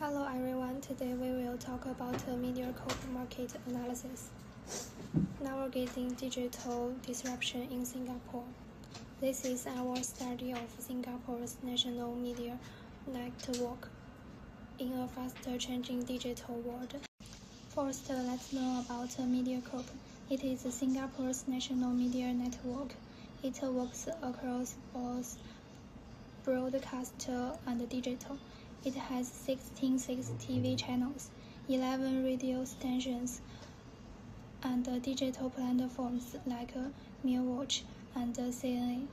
Hello everyone, today we will talk about MediaCorp market analysis. Navigating digital disruption in Singapore. This is our study of Singapore's national media network in a fast-changing digital world. First, let's know about MediaCorp. It is Singapore's national media network. It works across both broadcast and digital. It has 16 TV channels, 11 radio stations, and digital platforms like MeWatch and CNA.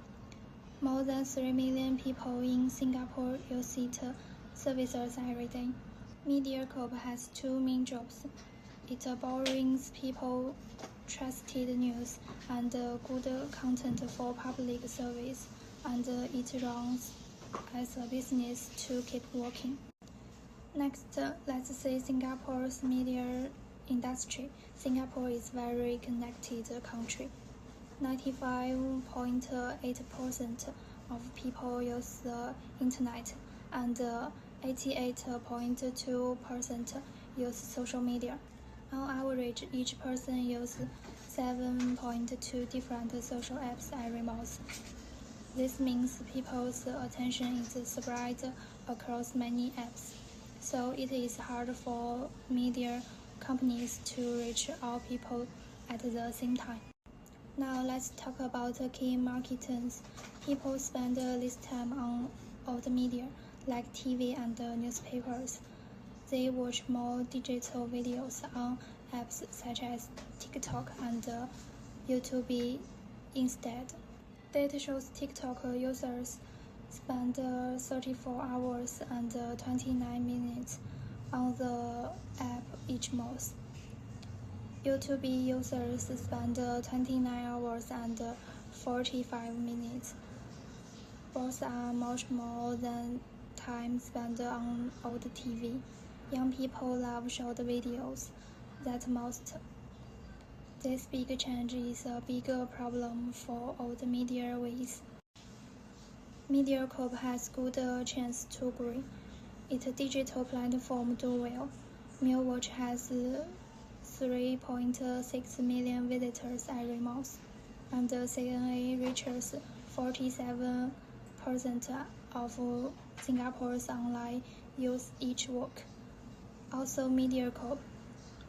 More than 3 million people in Singapore use its services every day. MediaCorp has two main jobs. It brings people trusted news and good content for public service, and it runs as a business to keep working. Next, let's see Singapore's media industry. Singapore is a very connected country. 95.8% of people use the internet, and 88.2% use social media. On average, each person uses 7.2 different social apps every month. This means people's attention is spread across many apps, so it is hard for media companies to reach all people at the same time. Now let's talk about key market trends. People spend less time on old media, like TV and newspapers. They watch more digital videos on apps such as TikTok and YouTube instead. Data shows TikTok users spend 34 hours and 29 minutes on the app each month. YouTube users spend 29 hours and 45 minutes. Both are much more than time spent on old TV. Young people love short videos that most. This big change is a bigger problem for old media ways. MediaCorp has good chance to grow. Its digital platform do well. MeWatch has 3.6 million visitors every month, and CNA reaches 47% of Singapore's online use each week. Also, MediaCorp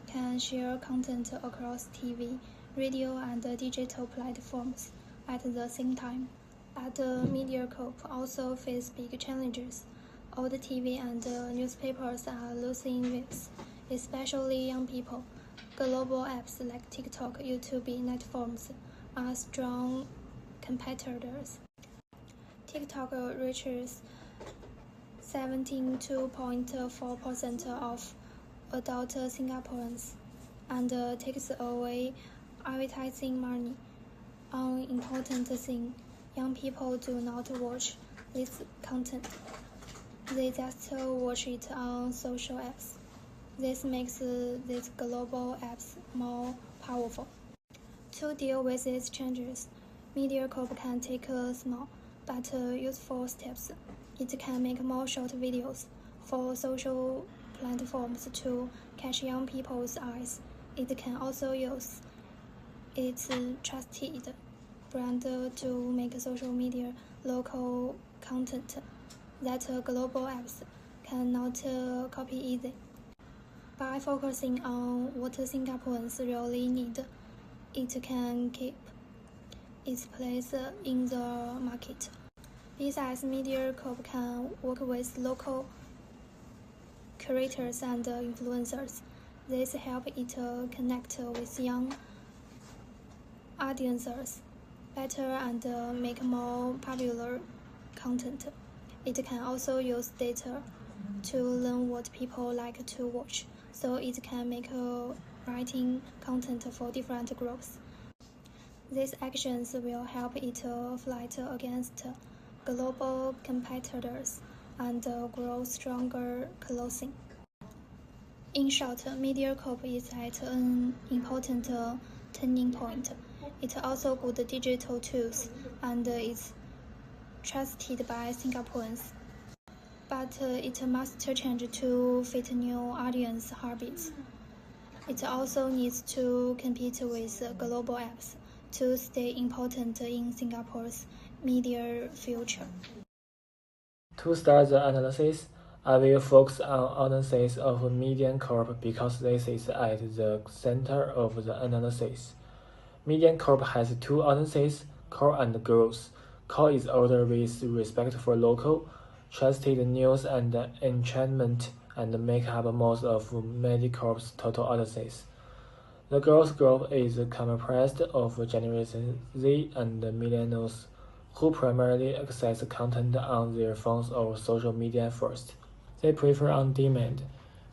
can share content across TV, radio, and digital platforms at the same time. But MediaCorp also face big challenges. Old TV and newspapers are losing viewers, especially young people. Global apps like TikTok, YouTube platforms are strong competitors. TikTok reaches 72.4% of adult Singaporeans and takes away advertising money. An important thing, young people do not watch this content. They just watch it on social apps. This makes these global apps more powerful. To deal with these changes, MediaCorp can take small but useful steps. It can make more short videos for social platforms to catch young people's eyes. It can also use its trusted brand to make social media local content that global apps cannot copy easily. By focusing on what Singaporeans really need, it can keep its place in the market. Besides, MediaCorp can work with local creators and influencers. This helps it connect with young audiences better and make more popular content. It can also use data to learn what people like to watch, so it can make writing content for different groups. These actions will help it fight against global competitors and grow stronger clothing. In short, MediaCorp is at an important turning point. It also good digital tools and is trusted by Singaporeans. but it must change to fit new audience habits. It also needs to compete with global apps to stay important in Singapore's media future. To start the analysis, I will focus on audiences of MediaCorp because this is at the center of the analysis. MediaCorp has two audiences, core and growth. Core is ordered with respect for local, trusted news and entertainment and make up most of MediaCorp's total audiences. The growth group is comprised of Generation Z and millennials who primarily access content on their phones or social media first. They prefer on-demand,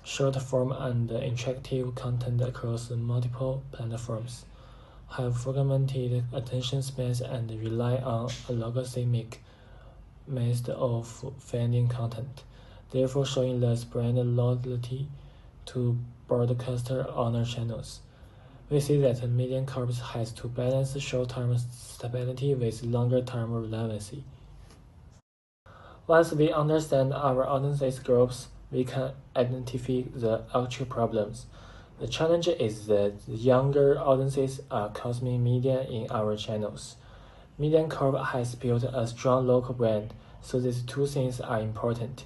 short-form and interactive content across multiple platforms, have fragmented attention spans and rely on a logarithmic method of finding content, therefore showing less brand loyalty to broadcaster-owner channels. We see that MediaCorp has to balance short-term stability with longer-term relevancy. Once we understand our audience groups, we can identify the actual problems. The challenge is that younger audiences are consuming media in our channels. MediaCorp has built a strong local brand, so these two things are important.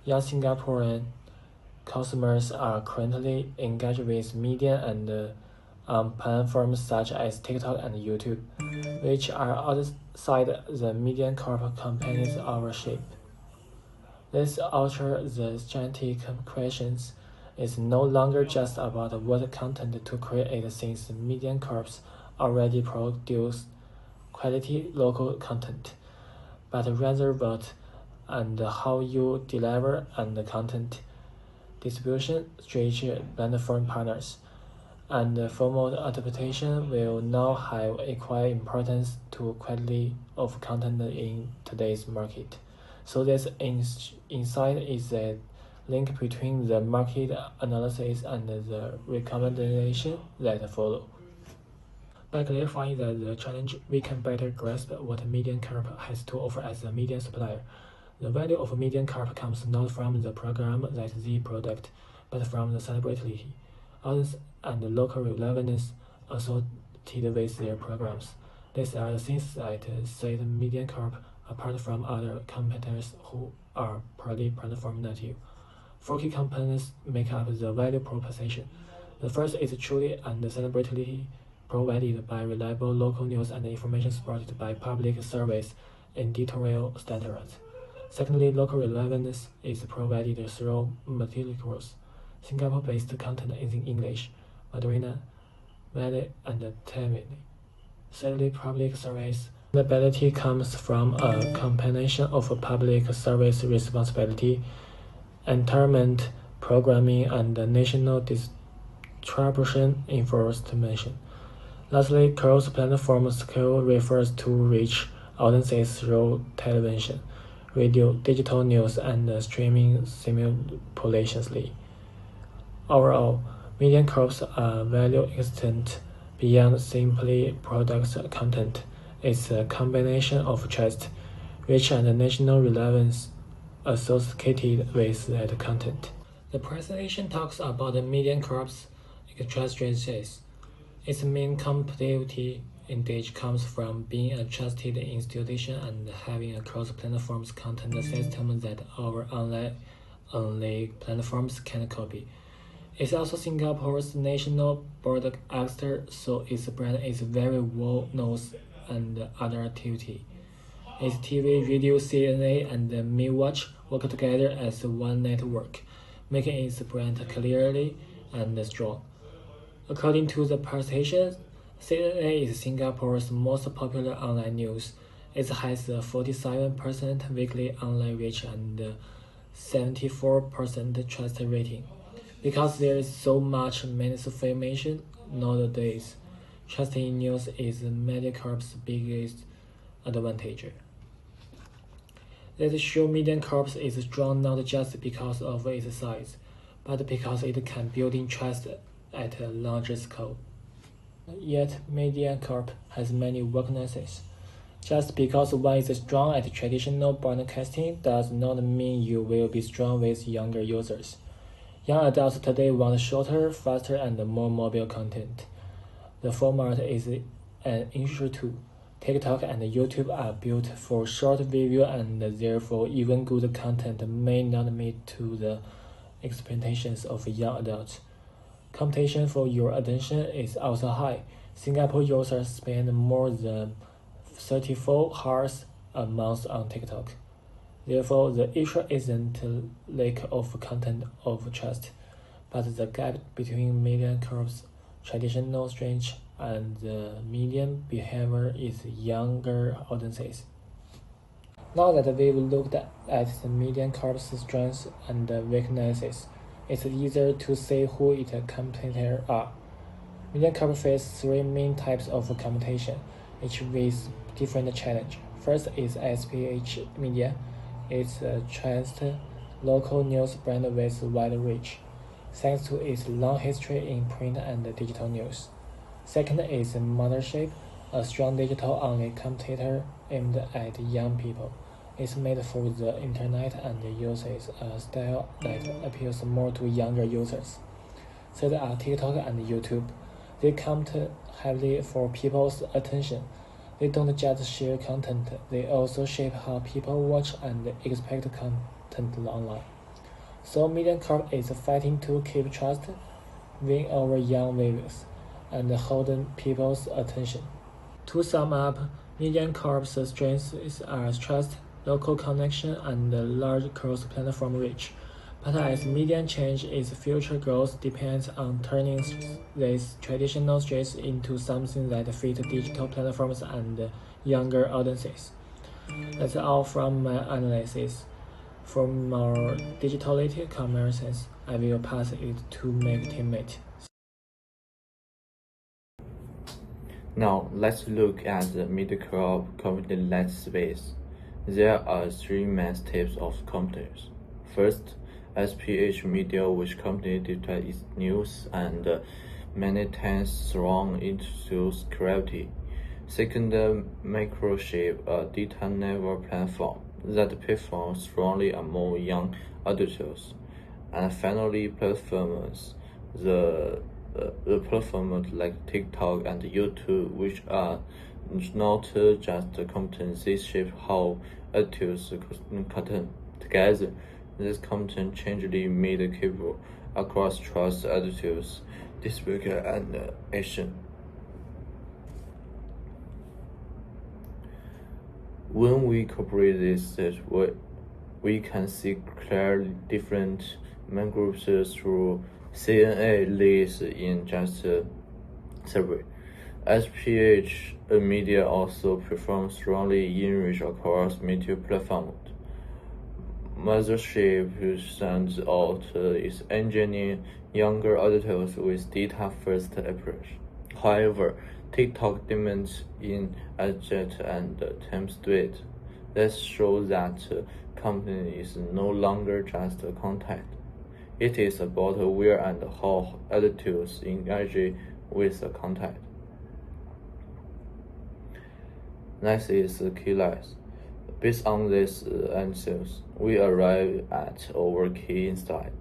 Young Singaporean consumers are currently engaged with media and on platforms such as TikTok and YouTube, which are outside the MediaCorp company's ownership. This alters the strategic questions. It's no longer just about what content to create since MediaCorp already produce quality local content, but rather what and how you deliver and content distribution, strategy, platform partners, and formal adaptation will now have equal importance to quality of content in today's market. So this insight is the link between the market analysis and the recommendation that follow. By clarifying the challenge, we can better grasp what MediaCorp has to offer as a media supplier. The value of MediaCorp comes not from the program that the product, but from the celebrity, audience, and local relevance associated with their programs. These are the things that set MediaCorp apart from other competitors who are purely platform native. Four key components make up the value proposition. The first is truly and celebrity provided by reliable local news and information supported by public service editorial standards. Secondly, local relevance is provided through materials. Singapore-based content is in English, Mandarin, Malay, and Tamil. Thirdly, public service ability comes from a combination of public service responsibility, entertainment programming, and national distribution enforcement. Lastly, cross-platform scale refers to reach audiences through television, radio, digital news, and streaming simultaneously. Overall, MediaCorp's value extends beyond simply product content. It's a combination of trust, reach, and national relevance associated with that content. The presentation talks about MediaCorp's strategies. Its main competitive advantage comes from being a trusted institution and having a cross-platform content system that our online-only platforms can copy. It's also Singapore's national broadcaster, so its brand is very well known and other activity. Its TV, radio, CNA, and MeWatch work together as one network, making its brand clearly and strong. According to the presentation, CNA is Singapore's most popular online news. It has a 47% weekly online reach and 74% trust rating. Because there is so much misinformation nowadays, trusting news is MediaCorp's biggest advantage. This shows MediaCorp is strong not just because of its size, but because it can build in trust at a larger scale. Yet MediaCorp has many weaknesses. Just because one is strong at traditional broadcasting does not mean you will be strong with younger users. Young adults today want shorter, faster, and more mobile content. The format is an issue too. TikTok and YouTube are built for short video, and therefore even good content may not meet to the expectations of young adults. Competition for your attention is also high. Singapore users spend more than 34 hours a month on TikTok. Therefore, the issue isn't lack of content of trust, but the gap between media curves, traditional strength, and the median behavior is younger audiences. Now that we've looked at the median curve's strengths and weaknesses, it's easier to see who its competitors are. Median curve faces three main types of competition, each with different challenge. First is SPH Media. It's a trusted local news brand with wide reach, thanks to its long history in print and digital news. Second is Mothership, a strong digital-only competitor aimed at young people. It's made for the internet and uses a style that appeals more to younger users. Third are TikTok and YouTube. They compete heavily for people's attention. They don't just share content, they also shape how people watch and expect content online. So median curve is fighting to keep trust, win over young viewers, and hold people's attention. To sum up, median curve's strengths are trust, local connection, and large cross-platform reach. But as median change, its future growth depends on turning these traditional strengths into something that fits digital platforms and younger audiences. That's all from my analysis. For more digitality comparisons, I will pass it to my teammate. Now let's look at the medical content space. There are three main types of competitors. First, SPH Media, which competitive its news and many times thrown into security. Second, Microchip, a data network platform that performs strongly among young adults. And finally, platforms, the platforms like TikTok and YouTube, which are not just content, they shape how adults content together. This content changes made capable across trust, attitudes, dispute, and action. When we incorporate this, we can see clearly different main groups through CNA leads in just survey. SPH Media also performs strongly in reach across media platforms. Mothership stands out is engineering younger adults with data-first approach. However, TikTok demands in agile and time speed. This shows that content is no longer just content. It is about where and how adults engage with the content. Next is key lies. Based on these answers, we arrive at our key insight.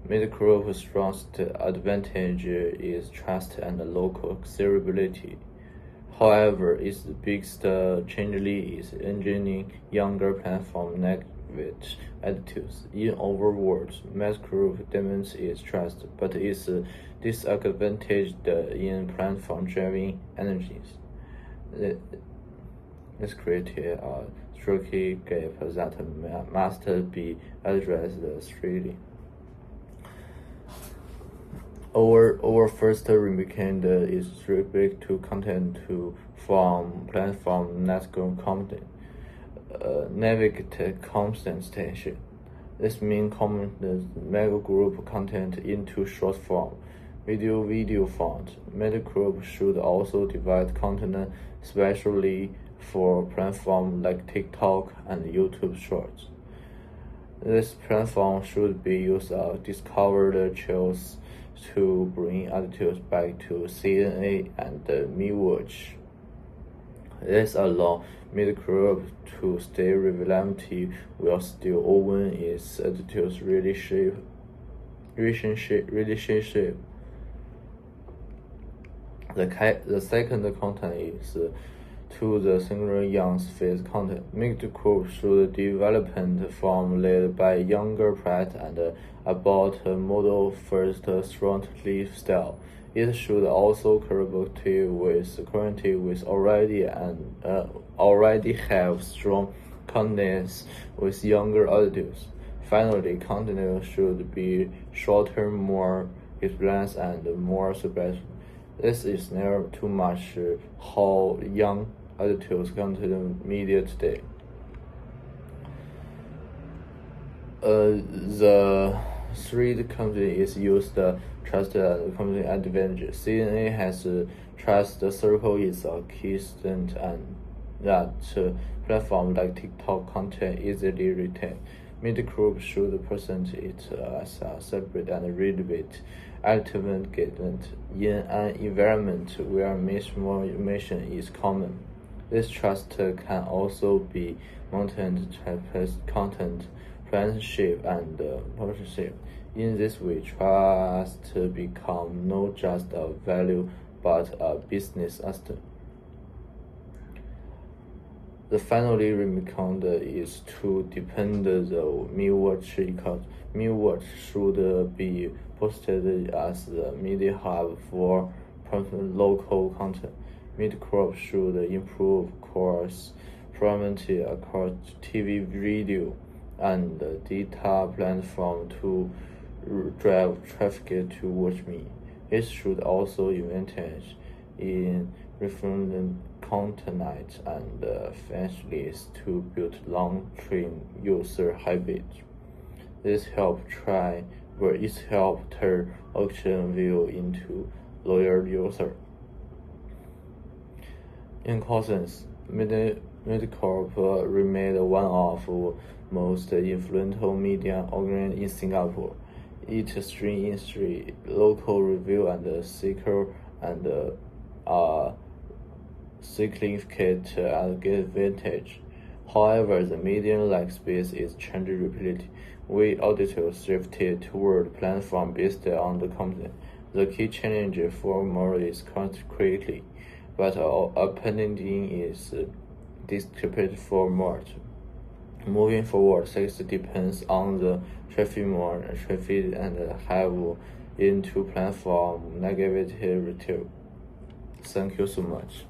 Mediacorp's strongest advantage is trust and local accessibility. However, its biggest challenge is engineering younger platform negative attitudes. In other words, Mediacorp demands its trust, but is disadvantaged in platform-driven energies. This creates a tricky gap that must be addressed strictly. Our first weekend is restrict to content from platform network content. Navigate concentration. This means comment mega group content into short form, video font. Mega group should also divide content especially for platforms like TikTok and YouTube Shorts. This platform should be used as discovered channels to bring attitudes back to CNA and MeWatch. This allows mid-crop to stay relevant while still owning its attitudes relationship. The second content is to the single young phase content. Mid-crop should development from led by younger pride and about model first strong lifestyle. It should also collaborate with currently with already have strong connections with younger audience. Finally, content should be shorter, more experienced, and more substantial. This is never too much how young adults consume media today. The third company is used trust and company advantage. CNA has trust circle is a key strength, and that platform like TikTok content easily retain. Mid-crop should present it as a separate and relevant active engagement in an environment where misinformation is common. This trust can also be maintained through content partnership and partnership. In this way, trust becomes not just a value but a business asset. The finally recommend is to depend the Midwatch account. Midwatch should be posted as the media hub for local content. Mid-crop should improve cross prominency across TV, video, and data platform to drive traffic to watch me. It should also invest in refined content and facilities to build long-term user habits. This help turn auction view into loyal user. In essence, Mid-crop remained one of most influential media organizations in Singapore. It streams industry, local review, and seeker and significant advantage. However, the medium-like space is changing rapidly. We auditors shifted toward platform based on the content. The key challenge for more is quickly, but appending is distributed for more. Moving forward, success depends on the traffic and have into platform negativity retail. Thank you so much.